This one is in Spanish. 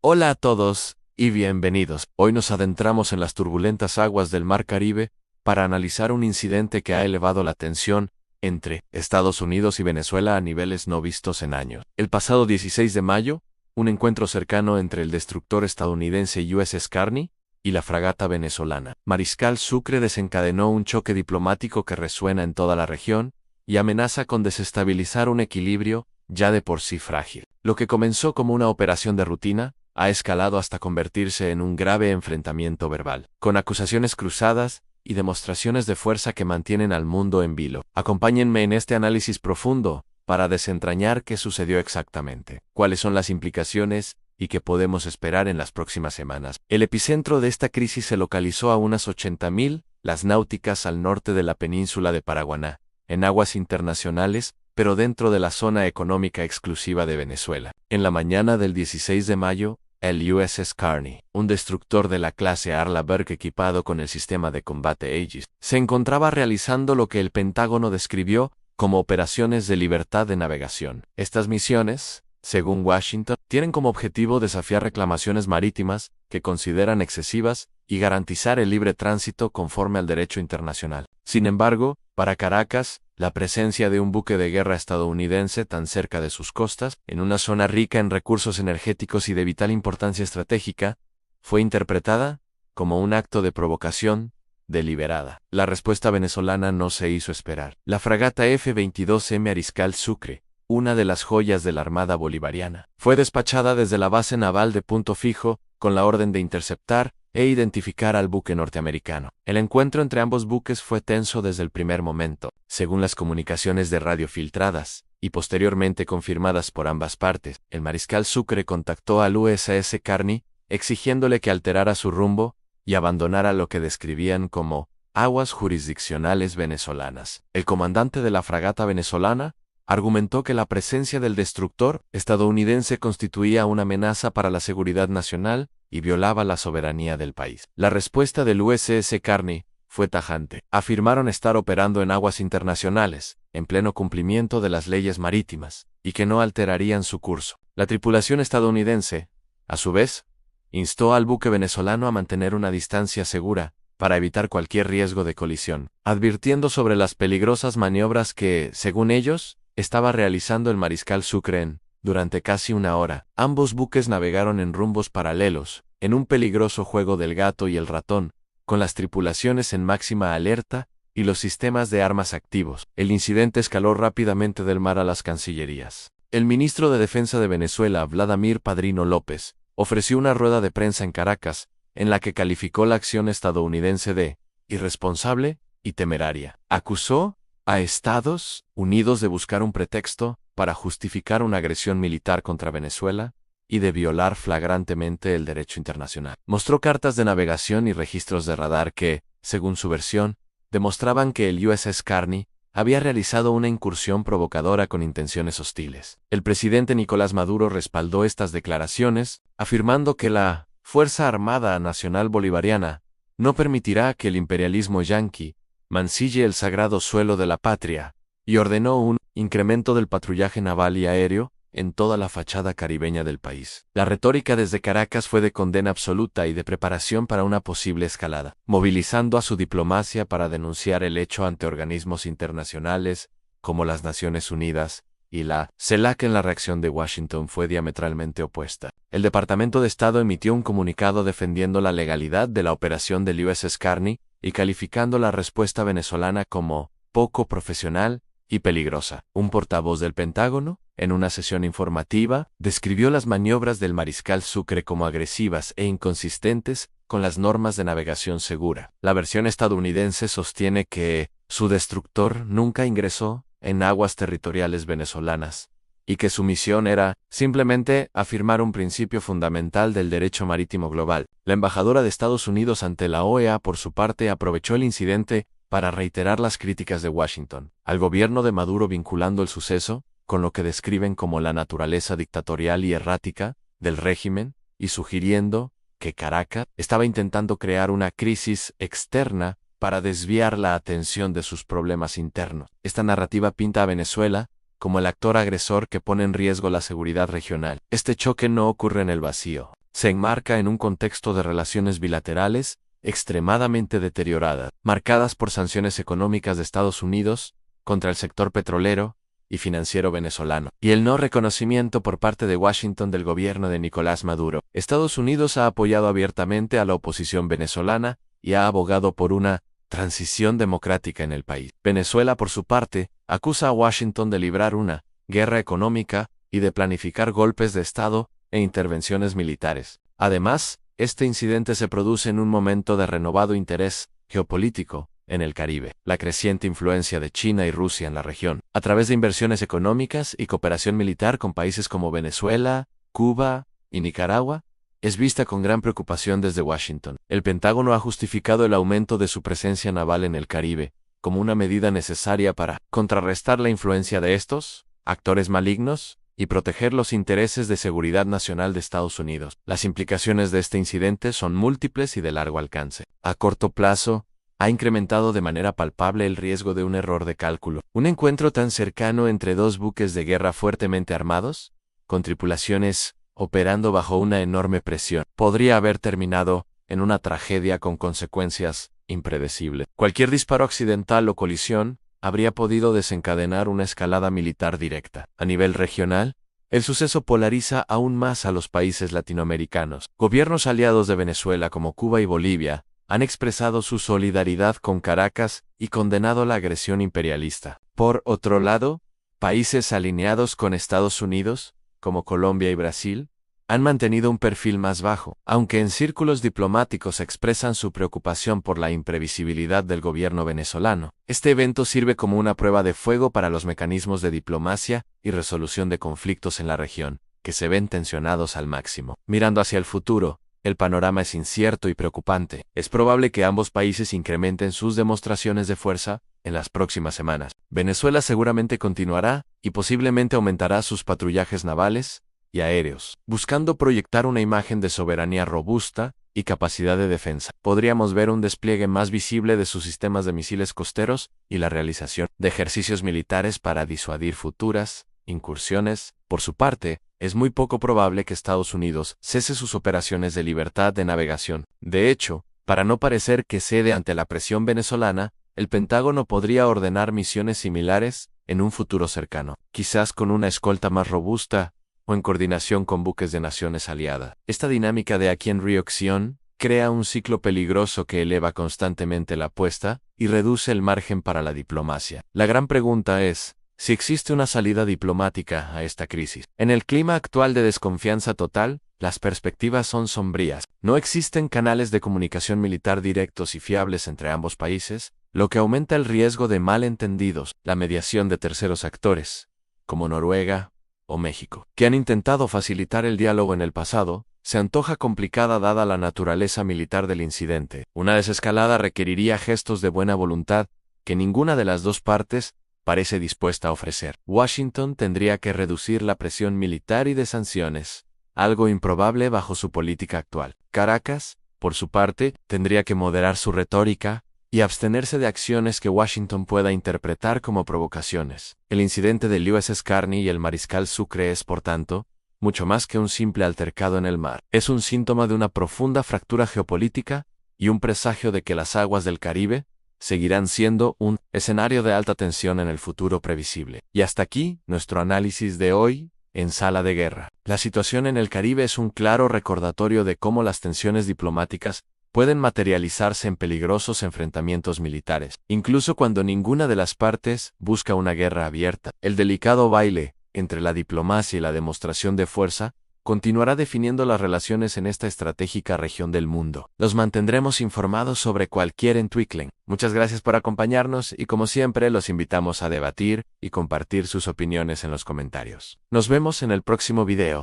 Hola a todos y bienvenidos. Hoy nos adentramos en las turbulentas aguas del Mar Caribe para analizar un incidente que ha elevado la tensión entre Estados Unidos y Venezuela a niveles no vistos en años. El pasado 16 de mayo, un encuentro cercano entre el destructor estadounidense USS Carney y la fragata venezolana Mariscal Sucre desencadenó un choque diplomático que resuena en toda la región y amenaza con desestabilizar un equilibrio ya de por sí frágil. Lo que comenzó como una operación de rutina ha escalado hasta convertirse en un grave enfrentamiento verbal, con acusaciones cruzadas y demostraciones de fuerza que mantienen al mundo en vilo. Acompáñenme en este análisis profundo para desentrañar qué sucedió exactamente, cuáles son las implicaciones y qué podemos esperar en las próximas semanas. El epicentro de esta crisis se localizó a unas 80.000 las náuticas al norte de la península de Paraguaná, en aguas internacionales, pero dentro de la zona económica exclusiva de Venezuela. En la mañana del 16 de mayo, el USS Carney, un destructor de la clase Arleigh equipado con el sistema de combate Aegis, se encontraba realizando lo que el Pentágono describió como operaciones de libertad de navegación. Estas misiones, según Washington, tienen como objetivo desafiar reclamaciones marítimas que consideran excesivas y garantizar el libre tránsito conforme al derecho internacional. Sin embargo, para Caracas, la presencia de un buque de guerra estadounidense tan cerca de sus costas, en una zona rica en recursos energéticos y de vital importancia estratégica, fue interpretada como un acto de provocación deliberada. La respuesta venezolana no se hizo esperar. La fragata F-22M Mariscal Sucre, una de las joyas de la Armada Bolivariana, fue despachada desde la base naval de Punto Fijo con la orden de interceptar e identificar al buque norteamericano. El encuentro entre ambos buques fue tenso desde el primer momento, según las comunicaciones de radio filtradas y posteriormente confirmadas por ambas partes. El Mariscal Sucre contactó al USS Carney exigiéndole que alterara su rumbo y abandonara lo que describían como aguas jurisdiccionales venezolanas. El comandante de la fragata venezolana argumentó que la presencia del destructor estadounidense constituía una amenaza para la seguridad nacional y violaba la soberanía del país. La respuesta del USS Carney fue tajante. Afirmaron estar operando en aguas internacionales, en pleno cumplimiento de las leyes marítimas, y que no alterarían su curso. La tripulación estadounidense, a su vez, instó al buque venezolano a mantener una distancia segura para evitar cualquier riesgo de colisión, advirtiendo sobre las peligrosas maniobras que, según ellos, estaba realizando el Mariscal Sucre. Durante casi una hora, ambos buques navegaron en rumbos paralelos, en un peligroso juego del gato y el ratón, con las tripulaciones en máxima alerta y los sistemas de armas activos. El incidente escaló rápidamente del mar a las cancillerías. El ministro de Defensa de Venezuela, Vladimir Padrino López, ofreció una rueda de prensa en Caracas, en la que calificó la acción estadounidense de irresponsable y temeraria. Acusó a Estados Unidos de buscar un pretexto para justificar una agresión militar contra Venezuela y de violar flagrantemente el derecho internacional. Mostró cartas de navegación y registros de radar que, según su versión, demostraban que el USS Carney había realizado una incursión provocadora con intenciones hostiles. El presidente Nicolás Maduro respaldó estas declaraciones, afirmando que la Fuerza Armada Nacional Bolivariana no permitirá que el imperialismo yanqui mancille el sagrado suelo de la patria, y ordenó un incremento del patrullaje naval y aéreo en toda la fachada caribeña del país. La retórica desde Caracas fue de condena absoluta y de preparación para una posible escalada, movilizando a su diplomacia para denunciar el hecho ante organismos internacionales como las Naciones Unidas y la CELAC. En la reacción de Washington fue diametralmente opuesta. El Departamento de Estado emitió un comunicado defendiendo la legalidad de la operación del USS Carney y calificando la respuesta venezolana como poco profesional y peligrosa. Un portavoz del Pentágono, en una sesión informativa, describió las maniobras del Mariscal Sucre como agresivas e inconsistentes con las normas de navegación segura. La versión estadounidense sostiene que su destructor nunca ingresó en aguas territoriales venezolanas y que su misión era simplemente afirmar un principio fundamental del derecho marítimo global. La embajadora de Estados Unidos ante la OEA, por su parte, aprovechó el incidente para reiterar las críticas de Washington al gobierno de Maduro, vinculando el suceso con lo que describen como la naturaleza dictatorial y errática del régimen y sugiriendo que Caracas estaba intentando crear una crisis externa para desviar la atención de sus problemas internos. Esta narrativa pinta a Venezuela como el actor agresor que pone en riesgo la seguridad regional. Este choque no ocurre en el vacío. se enmarca en un contexto de relaciones bilaterales extremadamente deterioradas, marcadas por sanciones económicas de Estados Unidos contra el sector petrolero y financiero venezolano, y el no reconocimiento por parte de Washington del gobierno de Nicolás Maduro. Estados Unidos ha apoyado abiertamente a la oposición venezolana y ha abogado por una transición democrática en el país. Venezuela, por su parte, acusa a Washington de librar una guerra económica y de planificar golpes de Estado e intervenciones militares. Además, este incidente se produce en un momento de renovado interés geopolítico en el Caribe. La creciente influencia de China y Rusia en la región, a través de inversiones económicas y cooperación militar con países como Venezuela, Cuba y Nicaragua, es vista con gran preocupación desde Washington. El Pentágono ha justificado el aumento de su presencia naval en el Caribe como una medida necesaria para contrarrestar la influencia de estos actores malignos y proteger los intereses de seguridad nacional de Estados Unidos. Las implicaciones de este incidente son múltiples y de largo alcance. A corto plazo, ha incrementado de manera palpable el riesgo de un error de cálculo. Un encuentro tan cercano entre dos buques de guerra fuertemente armados, con tripulaciones operando bajo una enorme presión, podría haber terminado en una tragedia con consecuencias impredecibles. Cualquier disparo accidental o colisión habría podido desencadenar una escalada militar directa. A nivel regional, el suceso polariza aún más a los países latinoamericanos. Gobiernos aliados de Venezuela como Cuba y Bolivia han expresado su solidaridad con Caracas y condenado la agresión imperialista. Por otro lado, países alineados con Estados Unidos, como Colombia y Brasil, han mantenido un perfil más bajo, aunque en círculos diplomáticos expresan su preocupación por la imprevisibilidad del gobierno venezolano. Este evento sirve como una prueba de fuego para los mecanismos de diplomacia y resolución de conflictos en la región, que se ven tensionados al máximo. Mirando hacia el futuro, el panorama es incierto y preocupante. Es probable que ambos países incrementen sus demostraciones de fuerza en las próximas semanas. Venezuela seguramente continuará y posiblemente aumentará sus patrullajes navales y aéreos, buscando proyectar una imagen de soberanía robusta y capacidad de defensa. Podríamos ver un despliegue más visible de sus sistemas de misiles costeros y la realización de ejercicios militares para disuadir futuras incursiones. Por su parte, es muy poco probable que Estados Unidos cese sus operaciones de libertad de navegación. De hecho, para no parecer que cede ante la presión venezolana, el Pentágono podría ordenar misiones similares en un futuro cercano, quizás con una escolta más robusta o en coordinación con buques de naciones aliadas. Esta dinámica de aquí en reacción crea un ciclo peligroso que eleva constantemente la apuesta y reduce el margen para la diplomacia. La gran pregunta es si existe una salida diplomática a esta crisis. En el clima actual de desconfianza total, las perspectivas son sombrías. No existen canales de comunicación militar directos y fiables entre ambos países, lo que aumenta el riesgo de malentendidos. La mediación de terceros actores, como Noruega o México, que han intentado facilitar el diálogo en el pasado, se antoja complicada dada la naturaleza militar del incidente. Una desescalada requeriría gestos de buena voluntad que ninguna de las dos partes parece dispuesta a ofrecer. Washington tendría que reducir la presión militar y de sanciones, algo improbable bajo su política actual. Caracas, por su parte, tendría que moderar su retórica y abstenerse de acciones que Washington pueda interpretar como provocaciones. El incidente del USS Carney y el mariscal Sucre es, por tanto, mucho más que un simple altercado en el mar. Es un síntoma de una profunda fractura geopolítica y un presagio de que las aguas del Caribe seguirán siendo un escenario de alta tensión en el futuro previsible. Y hasta aquí, nuestro análisis de hoy en Sala de Guerra. La situación en el Caribe es un claro recordatorio de cómo las tensiones diplomáticas pueden materializarse en peligrosos enfrentamientos militares, incluso cuando ninguna de las partes busca una guerra abierta. El delicado baile entre la diplomacia y la demostración de fuerza continuará definiendo las relaciones en esta estratégica región del mundo. Los mantendremos informados sobre cualquier entwicklung. Muchas gracias por acompañarnos y como siempre los invitamos a debatir y compartir sus opiniones en los comentarios. Nos vemos en el próximo video.